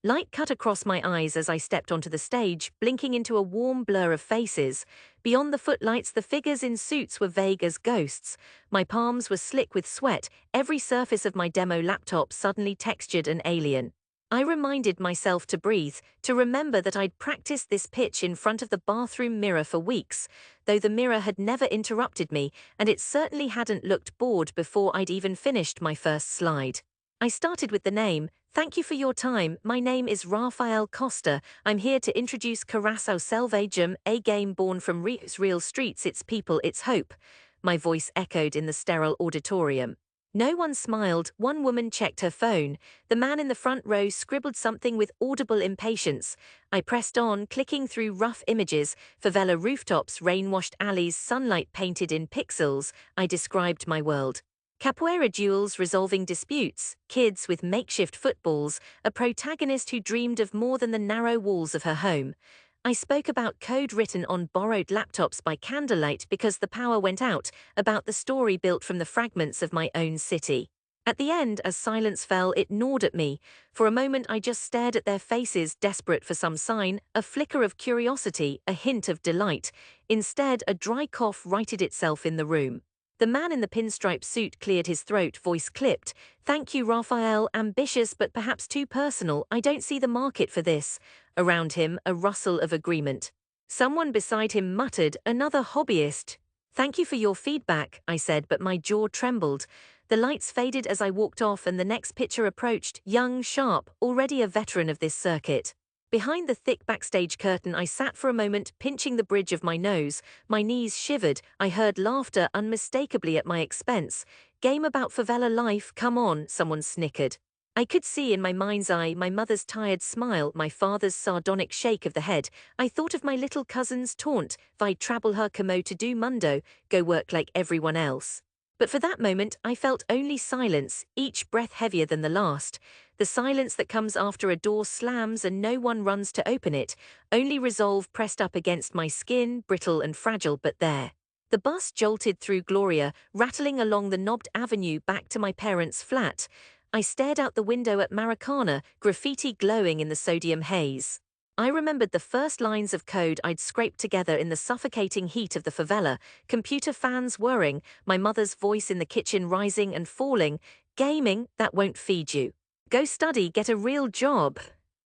Light cut across my eyes as I stepped onto the stage, blinking into a warm blur of faces. Beyond the footlights, the figures in suits were vague as ghosts. My palms were slick with sweat, every surface of my demo laptop suddenly textured and alien. I reminded myself to breathe, to remember that I'd practiced this pitch in front of the bathroom mirror for weeks, though the mirror had never interrupted me, and it certainly hadn't looked bored before I'd even finished my first slide. I started with the name. Thank you for your time. My name is Rafael Costa. I'm here to introduce Coração Selvagem, a game born from Rio's real streets, its people, its hope. My voice echoed in the sterile auditorium. No one smiled. One woman checked her phone. The man in the front row scribbled something with audible impatience. I pressed on, clicking through rough images, favela rooftops, rain-washed alleys, sunlight painted in pixels. I described my world. Capoeira duels resolving disputes, kids with makeshift footballs, a protagonist who dreamed of more than the narrow walls of her home. I spoke about code written on borrowed laptops by candlelight because the power went out, about the story built from the fragments of my own city. At the end, as silence fell, it gnawed at me. For a moment I just stared at their faces, desperate for some sign, a flicker of curiosity, a hint of delight. Instead, a dry cough righted itself in the room. The man in the pinstripe suit cleared his throat, voice clipped. Thank you, Raphael. Ambitious but perhaps too personal. I don't see the market for this. Around him, a rustle of agreement. Someone beside him muttered, another hobbyist. Thank you for your feedback, I said, but my jaw trembled. The lights faded as I walked off and the next pitcher approached, young, sharp, already a veteran of this circuit. Behind the thick backstage curtain I sat for a moment, pinching the bridge of my nose. My knees shivered. I heard laughter unmistakably at my expense. Game about favela life, come on, someone snickered. I could see in my mind's eye my mother's tired smile, my father's sardonic shake of the head. I thought of my little cousin's taunt, "Vai trabalhar como todo mundo, go work like everyone else." But for that moment I felt only silence, each breath heavier than the last. The silence that comes after a door slams and no one runs to open it, only resolve pressed up against my skin, brittle and fragile, but there. The bus jolted through Gloria, rattling along the knobbed avenue back to my parents' flat. I stared out the window at Maracana, graffiti glowing in the sodium haze. I remembered the first lines of code I'd scraped together in the suffocating heat of the favela, computer fans whirring, my mother's voice in the kitchen rising and falling. Gaming, that won't feed you. Go study, get a real job.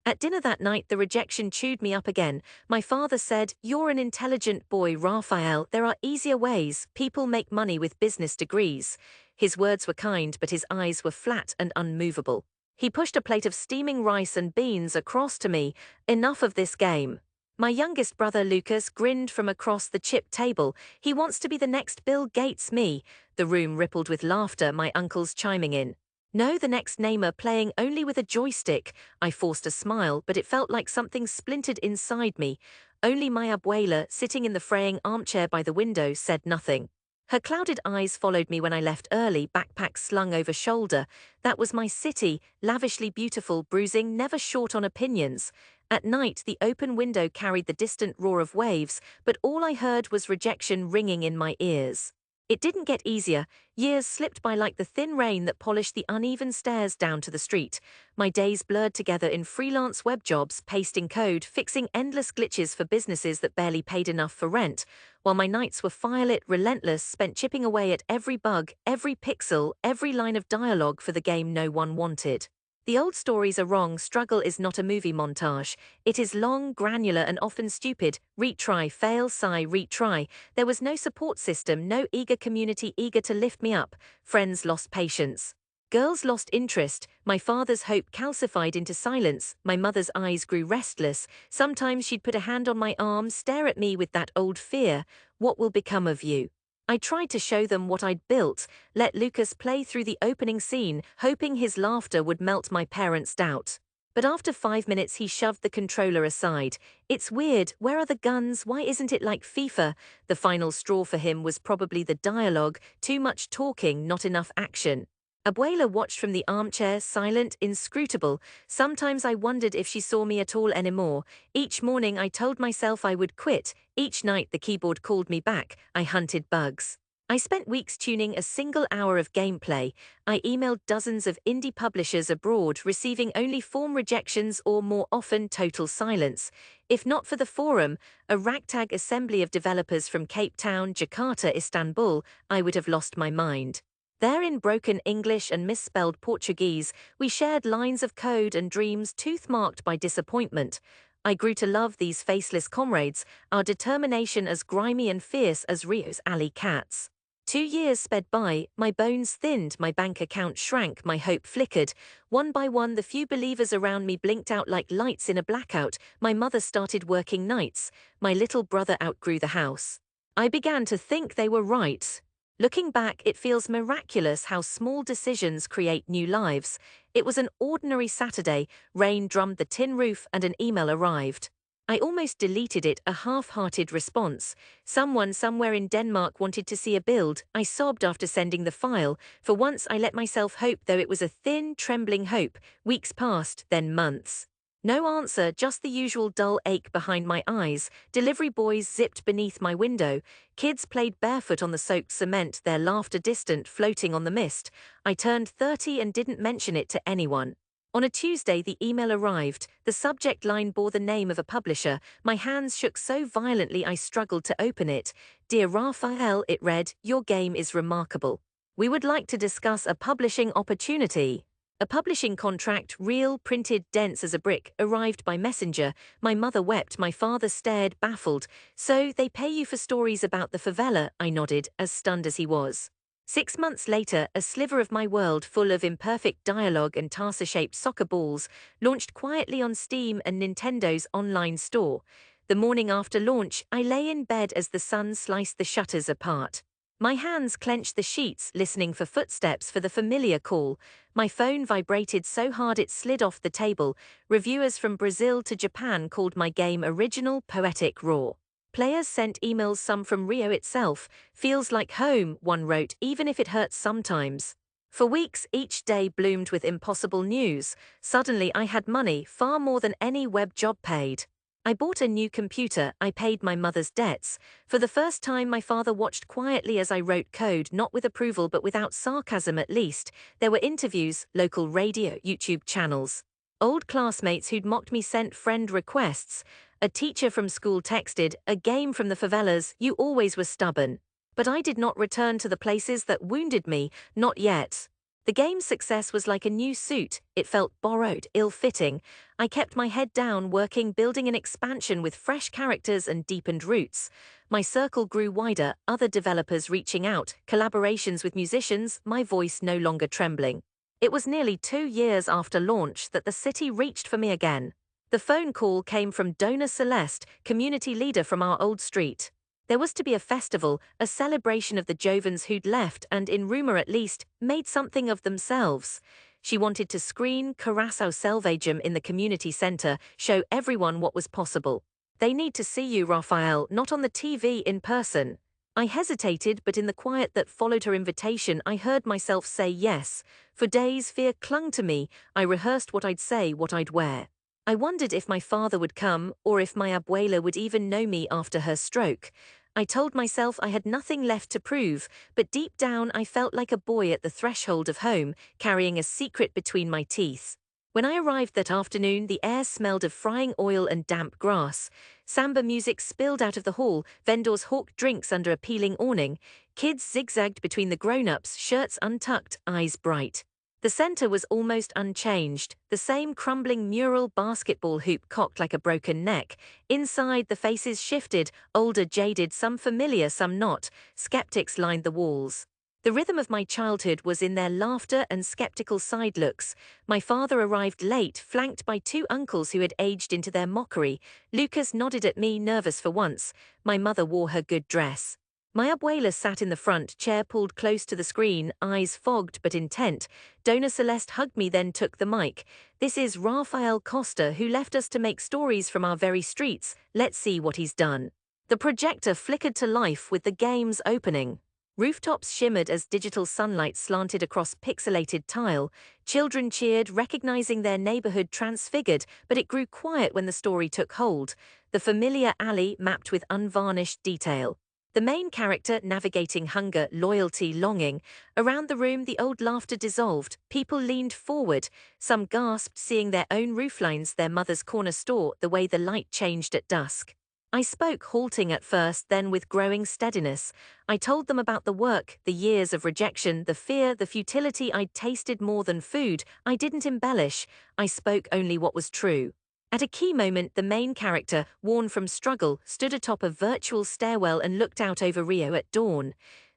At dinner that night, the rejection chewed me up again. My father said, "You're an intelligent boy, Raphael. There are easier ways. People make money with business degrees." His words were kind, but his eyes were flat and unmovable. He pushed a plate of steaming rice and beans across to me. Enough of this game. My youngest brother Lucas grinned from across the chip table. He wants to be the next Bill Gates, me. The room rippled with laughter, my uncles chiming in. No, the next Neymar, playing only with a joystick. I forced a smile, but it felt like something splintered inside me. Only my abuela, sitting in the fraying armchair by the window, said nothing. Her clouded eyes followed me when I left early, backpack slung over shoulder. That was my city, lavishly beautiful, bruising, never short on opinions. At night, the open window carried the distant roar of waves, but all I heard was rejection ringing in my ears. It didn't get easier. Years slipped by like the thin rain that polished the uneven stairs down to the street. My days blurred together in freelance web jobs, pasting code, fixing endless glitches for businesses that barely paid enough for rent, while my nights were firelit, relentless, spent chipping away at every bug, every pixel, every line of dialogue for the game no one wanted. The old stories are wrong. Struggle is not a movie montage. It is long, granular, and often stupid. Retry, fail, sigh, retry. There was no support system, no eager community eager to lift me up. Friends lost patience. Girls lost interest. My father's hope calcified into silence. My mother's eyes grew restless. Sometimes she'd put a hand on my arm, stare at me with that old fear. What will become of you? I tried to show them what I'd built, let Lucas play through the opening scene, hoping his laughter would melt my parents' doubt. But after 5 minutes he shoved the controller aside. It's weird, where are the guns, why isn't it like FIFA? The final straw for him was probably the dialogue, too much talking, not enough action. Abuela watched from the armchair, silent, inscrutable. Sometimes I wondered if she saw me at all anymore. Each morning I told myself I would quit. Each night the keyboard called me back. I hunted bugs. I spent weeks tuning a single hour of gameplay. I emailed dozens of indie publishers abroad, receiving only form rejections or more often total silence. If not for the forum, a ragtag assembly of developers from Cape Town, Jakarta, Istanbul, I would have lost my mind. There in broken English and misspelled Portuguese, we shared lines of code and dreams tooth-marked by disappointment. I grew to love these faceless comrades, our determination as grimy and fierce as Rio's alley cats. 2 years sped by, my bones thinned, my bank account shrank, my hope flickered. One by one, the few believers around me blinked out like lights in a blackout. My mother started working nights. My little brother outgrew the house. I began to think they were right. Looking back, it feels miraculous how small decisions create new lives. It was an ordinary Saturday, rain drummed the tin roof, and an email arrived. I almost deleted it, a half-hearted response. Someone somewhere in Denmark wanted to see a build. I sobbed after sending the file. For once I let myself hope, though it was a thin, trembling hope. Weeks passed, then months. No answer, just the usual dull ache behind my eyes. Delivery boys zipped beneath my window. Kids played barefoot on the soaked cement, their laughter distant, floating on the mist. I turned 30 and didn't mention it to anyone. On a Tuesday, the email arrived. The subject line bore the name of a publisher. My hands shook so violently I struggled to open it. "Dear Rafael," it read, "your game is remarkable. We would like to discuss a publishing opportunity." A publishing contract, real, printed, dense as a brick, arrived by messenger. My mother wept, my father stared, baffled. "So, they pay you for stories about the favela," I nodded, as stunned as he was. 6 months later, a sliver of my world full of imperfect dialogue and tarsy-shaped soccer balls launched quietly on Steam and Nintendo's online store. The morning after launch, I lay in bed as the sun sliced the shutters apart. My hands clenched the sheets, listening for footsteps, for the familiar call. My phone vibrated so hard it slid off the table. Reviewers from Brazil to Japan called my game original, poetic, raw. Players sent emails, some from Rio itself. "Feels like home," one wrote, "even if it hurts sometimes." For weeks, each day bloomed with impossible news. Suddenly I had money, far more than any web job paid. I bought a new computer, I paid my mother's debts. For the first time, my father watched quietly as I wrote code, not with approval but without sarcasm at least. There were interviews, local radio, YouTube channels. Old classmates who'd mocked me sent friend requests. A teacher from school texted, "A game from the favelas, you always were stubborn." But I did not return to the places that wounded me, not yet. The game's success was like a new suit. It felt borrowed, ill-fitting. I kept my head down, working, building an expansion with fresh characters and deepened roots. My circle grew wider, other developers reaching out, collaborations with musicians, my voice no longer trembling. It was nearly 2 years after launch that the city reached for me again. The phone call came from Dona Celeste, community leader from our old street. There was to be a festival, a celebration of the Jovans who'd left and, in rumor at least, made something of themselves. She wanted to screen Coração Selvagem in the community center, show everyone what was possible. "They need to see you, Rafael, not on the TV, in person." I hesitated, but in the quiet that followed her invitation, I heard myself say yes. For days, fear clung to me. I rehearsed what I'd say, what I'd wear. I wondered if my father would come, or if my abuela would even know me after her stroke. I told myself I had nothing left to prove, but deep down I felt like a boy at the threshold of home, carrying a secret between my teeth. When I arrived that afternoon, the air smelled of frying oil and damp grass. Samba music spilled out of the hall, vendors hawked drinks under a peeling awning. Kids zigzagged between the grown-ups, shirts untucked, eyes bright. The center was almost unchanged, the same crumbling mural basketball hoop cocked like a broken neck. Inside, the faces shifted, older, jaded, some familiar, some not. Skeptics lined the walls. The rhythm of my childhood was in their laughter and skeptical side looks. My father arrived late, flanked by 2 uncles who had aged into their mockery. Lucas nodded at me, nervous for once. My mother wore her good dress. My abuela sat in the front, chair pulled close to the screen, eyes fogged but intent. Dona Celeste hugged me, then took the mic. "This is Rafael Costa, who left us to make stories from our very streets. Let's see what he's done." The projector flickered to life with the game's opening. Rooftops shimmered as digital sunlight slanted across pixelated tile. Children cheered, recognizing their neighborhood transfigured, but it grew quiet when the story took hold. The familiar alley mapped with unvarnished detail. The main character navigating hunger, loyalty, longing. Around the room, the old laughter dissolved. People leaned forward. Some gasped, seeing their own rooflines, their mother's corner store, the way the light changed at dusk. I spoke, halting at first, then with growing steadiness. I told them about the work, the years of rejection, the fear, the futility. I'd tasted more than food. I didn't embellish. I spoke only what was true. At a key moment, the main character, worn from struggle, stood atop a virtual stairwell and looked out over Rio at dawn.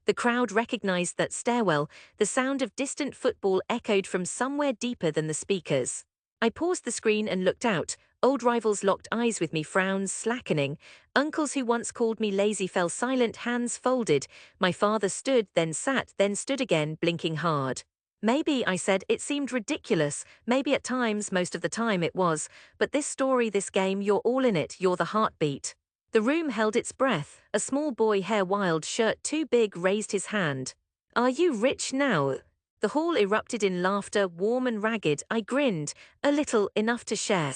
The crowd recognized that stairwell. The sound of distant football echoed from somewhere deeper than the speakers. I paused the screen and looked out. Old rivals locked eyes with me, frowns slackening. Uncles who once called me lazy fell silent, hands folded. My father stood, then sat, then stood again, blinking hard. Maybe, I said, it seemed ridiculous. Maybe at times, most of the time it was. But this story, this game, you're all in it, you're the heartbeat. The room held its breath. A small boy, hair wild, shirt too big, raised his hand. Are you rich now? The hall erupted in laughter, warm and ragged. I grinned, a little, enough to share.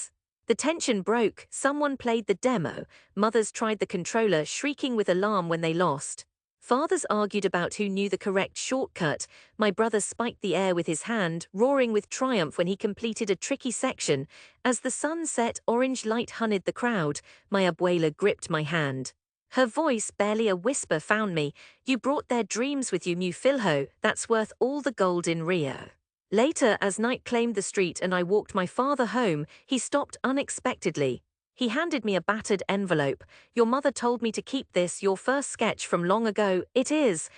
The tension broke. Someone played the demo. Mothers tried the controller, shrieking with alarm when they lost. Fathers argued about who knew the correct shortcut. My brother spiked the air with his hand, roaring with triumph when he completed a tricky section. As the sun set, orange light honeyed the crowd. My abuela gripped my hand. Her voice, barely a whisper, found me. You brought their dreams with you, mu filho. That's worth all the gold in Rio. Later, as night claimed the street and I walked my father home, he stopped unexpectedly. He handed me a battered envelope. Your mother told me to keep this, your first sketch from long ago. It is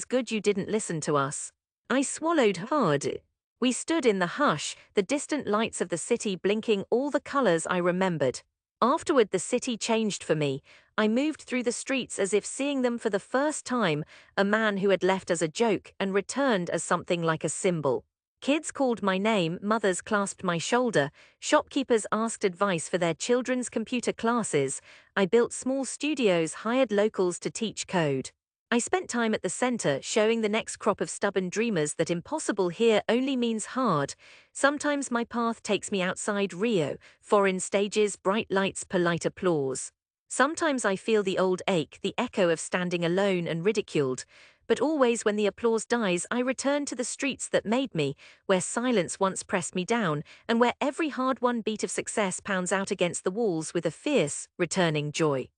good you didn't listen to us. I swallowed hard. We stood in the hush, the distant lights of the city blinking all the colors I remembered. Afterward, the city changed for me. I moved through the streets as if seeing them for the first time, a man who had left as a joke and returned as something like a symbol. Kids called my name, mothers clasped my shoulder, shopkeepers asked advice for their children's computer classes. I built small studios, hired locals to teach code. I spent time at the center, showing the next crop of stubborn dreamers that impossible here only means hard. Sometimes my path takes me outside Rio, foreign stages, bright lights, polite applause. Sometimes I feel the old ache, the echo of standing alone and ridiculed. But always when the applause dies, I return to the streets that made me, where silence once pressed me down, and where every hard-won beat of success pounds out against the walls with a fierce, returning joy.